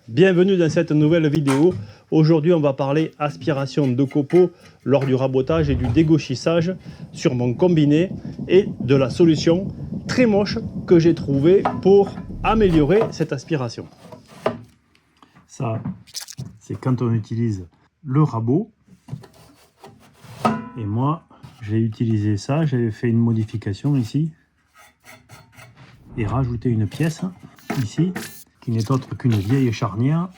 Bienvenue dans cette nouvelle vidéo. Aujourd'hui, on va parler aspiration de copeaux lors du rabotage et du dégauchissage sur mon combiné et de la solution très moche que j'ai trouvée pour améliorer cette aspiration. Ça, c'est quand on utilise le rabot. Et moi, j'ai utilisé ça, j'avais fait une modification ici et rajouté une pièce ici qui n'est autre qu'une vieille charnière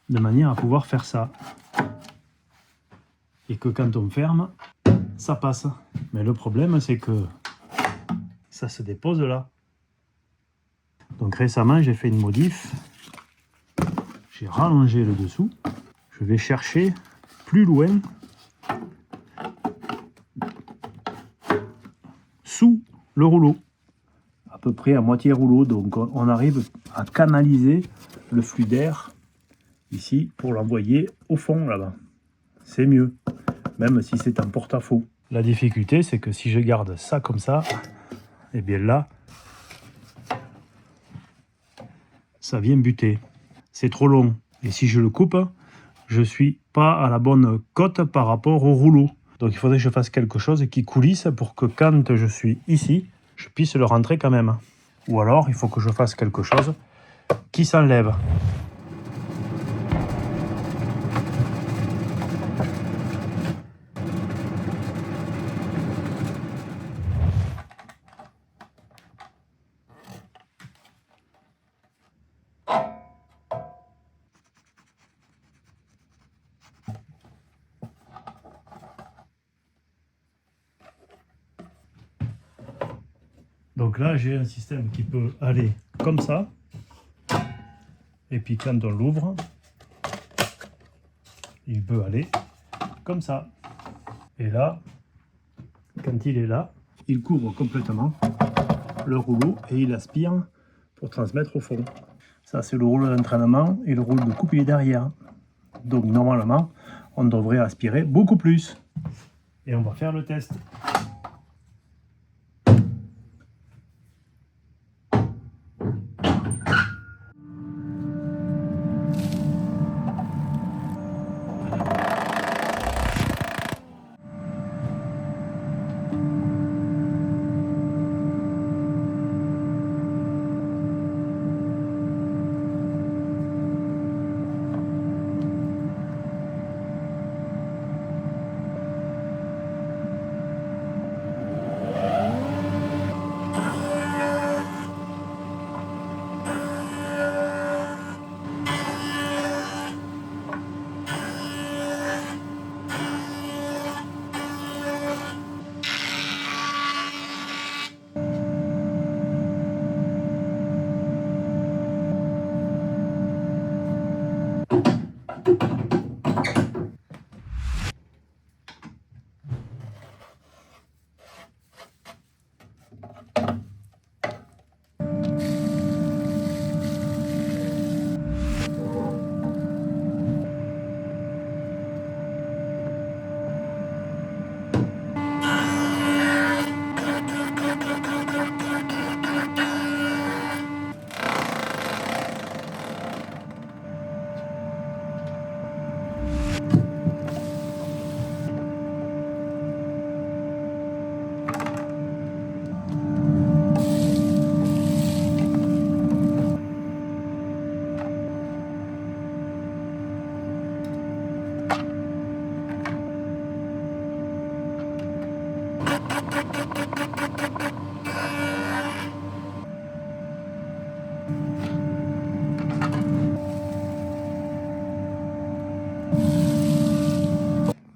de manière à pouvoir faire ça. Et que quand on ferme, ça passe. Mais le problème, c'est que ça se dépose là. Donc récemment, j'ai fait une modif. J'ai rallongé le dessous. Je vais chercher plus loin sous le rouleau. À peu près à moitié rouleau. Donc on arrive à canaliser le flux d'air ici pour l'envoyer au fond là-bas. C'est mieux, même si c'est en porte-à-faux. La difficulté, c'est que si je garde ça comme ça, et bien là, ça vient buter. C'est trop long. Et si je le coupe, je suis pas à la bonne cote par rapport au rouleau. Donc il faudrait que je fasse quelque chose qui coulisse pour que quand je suis ici, je puisse le rentrer quand même. Ou alors, il faut que je fasse quelque chose qui s'enlève. Donc là, j'ai un système qui peut aller comme ça. Et puis quand on l'ouvre, il peut aller comme ça. Et là, quand il est là, il couvre complètement le rouleau et il aspire pour transmettre au fond. Ça, c'est le rouleau d'entraînement et le rouleau de coupe, il est derrière. Donc normalement, on devrait aspirer beaucoup plus. Et on va faire le test.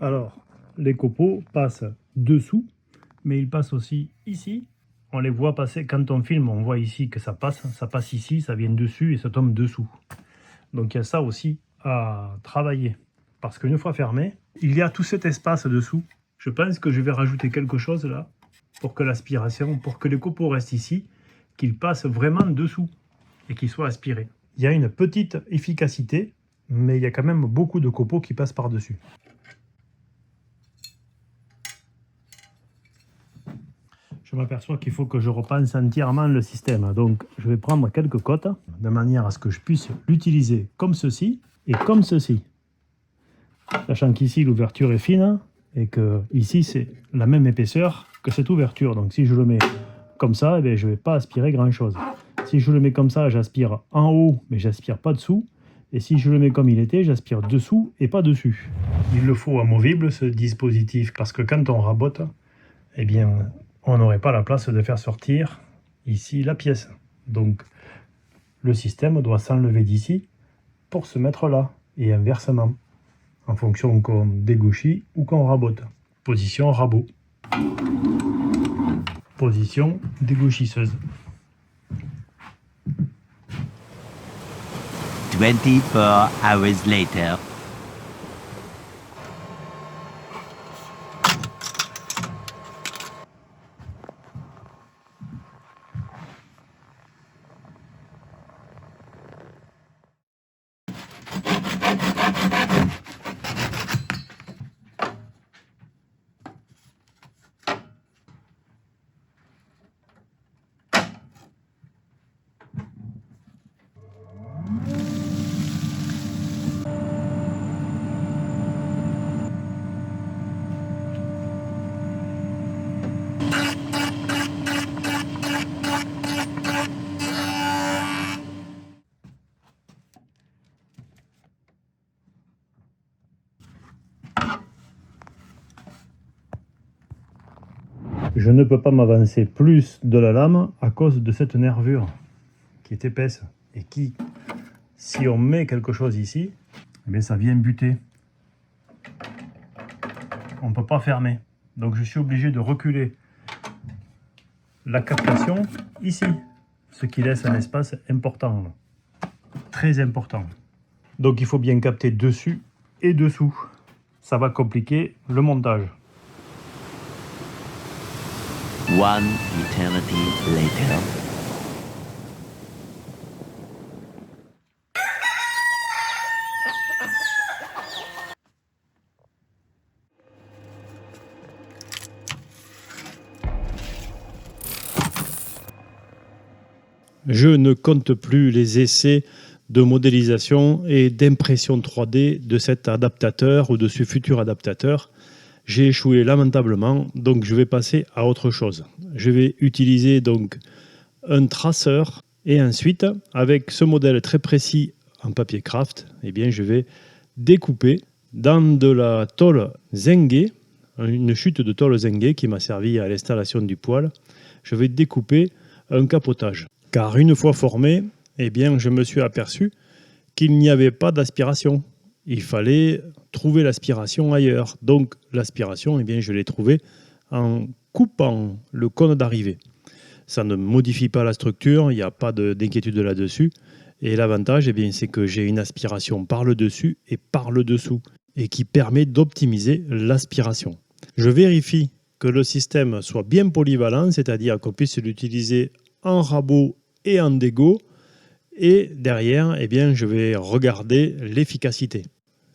Alors, les copeaux passent dessous, mais ils passent aussi ici. On les voit passer, quand on filme, on voit ici que ça passe ici, ça vient dessus et ça tombe dessous. Donc il y a ça aussi à travailler. Parce qu'une fois fermé, il y a tout cet espace dessous. Je pense que je vais rajouter quelque chose là, pour que l'aspiration, pour que les copeaux restent ici, qu'ils passent vraiment dessous et qu'ils soient aspirés. Il y a une petite efficacité, mais il y a quand même beaucoup de copeaux qui passent par-dessus. Je je m'aperçois qu'il faut que je repense entièrement le système. Donc je vais prendre quelques cotes de manière à ce que je puisse l'utiliser comme ceci et comme ceci. Sachant qu'ici l'ouverture est fine et que ici c'est la même épaisseur que cette ouverture. Donc si je le mets comme ça, eh bien, je ne vais pas aspirer grand chose. Si je le mets comme ça, j'aspire en haut, mais j'aspire pas dessous. Et si je le mets comme il était, j'aspire dessous et pas dessus. Il le faut amovible ce dispositif parce que quand on rabote, eh bien, on n'aurait pas la place de faire sortir ici la pièce. Donc le système doit s'enlever d'ici pour se mettre là et inversement, en fonction qu'on dégauchit ou qu'on rabote. Position rabot. Position dégauchisseuse. 24 hours later. Je ne peux pas m'avancer plus de la lame à cause de cette nervure qui est épaisse et qui, si on met quelque chose ici, eh bien ça vient buter. On ne peut pas fermer. Donc je suis obligé de reculer la captation ici, ce qui laisse un espace important, très important. Donc il faut bien capter dessus et dessous. Ça va compliquer le montage. One eternity later. Je ne compte plus les essais de modélisation et d'impression 3D de cet adaptateur ou de ce futur adaptateur. J'ai échoué lamentablement, donc je vais passer à autre chose. Je vais utiliser donc un traceur et ensuite, avec ce modèle très précis en papier craft, eh bien, je vais découper dans de la tôle zinguée, une chute de tôle zinguée qui m'a servi à l'installation du poêle. Je vais découper un capotage. Car une fois formé, eh bien, je me suis aperçu qu'il n'y avait pas d'aspiration. Il fallait trouver l'aspiration ailleurs. Donc l'aspiration, eh bien, je l'ai trouvée en coupant le cône d'arrivée. Ça ne modifie pas la structure, il n'y a pas d'inquiétude là-dessus. Et l'avantage, eh bien, c'est que j'ai une aspiration par le dessus et par le dessous, et qui permet d'optimiser l'aspiration. Je vérifie que le système soit bien polyvalent, c'est-à-dire qu'on puisse l'utiliser en rabot et en dégo. Et derrière, eh bien, je vais regarder l'efficacité.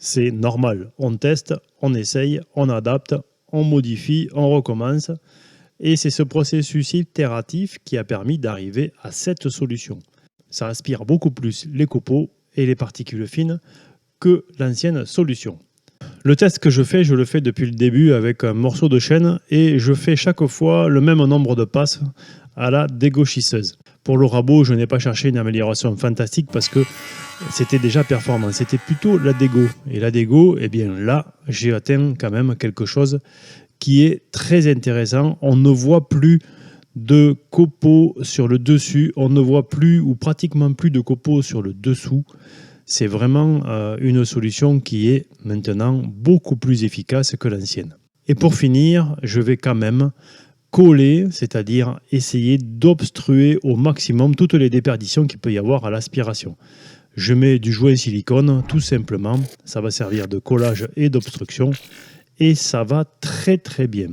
C'est normal, on teste, on essaye, on adapte, on modifie, on recommence. Et c'est ce processus itératif qui a permis d'arriver à cette solution. Ça aspire beaucoup plus les copeaux et les particules fines que l'ancienne solution. Le test que je le fais depuis le début avec un morceau de chêne et je fais chaque fois le même nombre de passes à la dégauchisseuse. Pour le rabot, je n'ai pas cherché une amélioration fantastique parce que c'était déjà performant. C'était plutôt la dégo. Et la dégo, eh bien là, j'ai atteint quand même quelque chose qui est très intéressant. On ne voit plus de copeaux sur le dessus, on ne voit plus ou pratiquement plus de copeaux sur le dessous. C'est vraiment une solution qui est maintenant beaucoup plus efficace que l'ancienne. Et pour finir, je vais quand même coller, c'est-à-dire essayer d'obstruer au maximum toutes les déperditions qu'il peut y avoir à l'aspiration. Je mets du joint silicone, tout simplement. Ça va servir de collage et d'obstruction. Et ça va très très bien.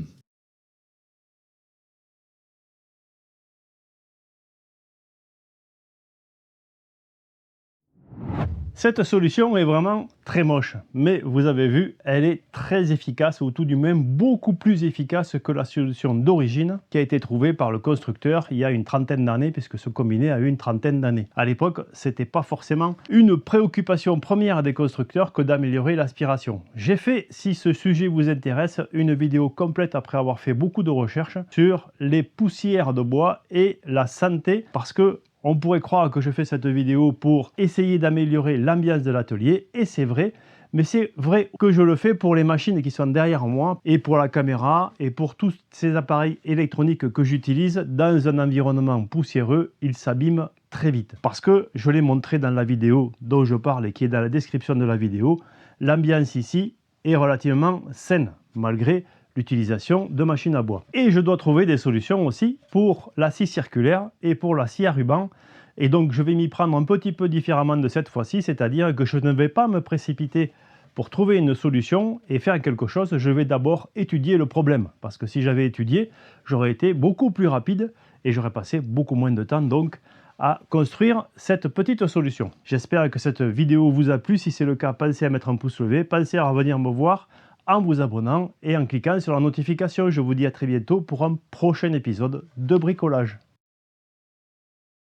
Cette solution est vraiment très moche, mais vous avez vu, elle est très efficace, ou tout du moins beaucoup plus efficace que la solution d'origine qui a été trouvée par le constructeur il y a une trentaine d'années, puisque ce combiné a eu une trentaine d'années. À l'époque, c'était pas forcément une préoccupation première des constructeurs que d'améliorer l'aspiration. J'ai fait, si ce sujet vous intéresse, une vidéo complète après avoir fait beaucoup de recherches sur les poussières de bois et la santé, parce que on pourrait croire que je fais cette vidéo pour essayer d'améliorer l'ambiance de l'atelier, et c'est vrai, mais c'est vrai que je le fais pour les machines qui sont derrière moi, et pour la caméra, et pour tous ces appareils électroniques que j'utilise dans un environnement poussiéreux, ils s'abîment très vite. Parce que, je l'ai montré dans la vidéo dont je parle et qui est dans la description de la vidéo, l'ambiance ici est relativement saine, malgré l'utilisation de machines à bois. Et je dois trouver des solutions aussi pour la scie circulaire et pour la scie à ruban. Et donc je vais m'y prendre un petit peu différemment de cette fois-ci, c'est-à-dire que je ne vais pas me précipiter pour trouver une solution et faire quelque chose. Je vais d'abord étudier le problème, parce que si j'avais étudié, j'aurais été beaucoup plus rapide et j'aurais passé beaucoup moins de temps donc à construire cette petite solution. J'espère que cette vidéo vous a plu. Si c'est le cas, pensez à mettre un pouce levé, pensez à revenir me voir en vous abonnant et en cliquant sur la notification. Je vous dis à très bientôt pour un prochain épisode de bricolage.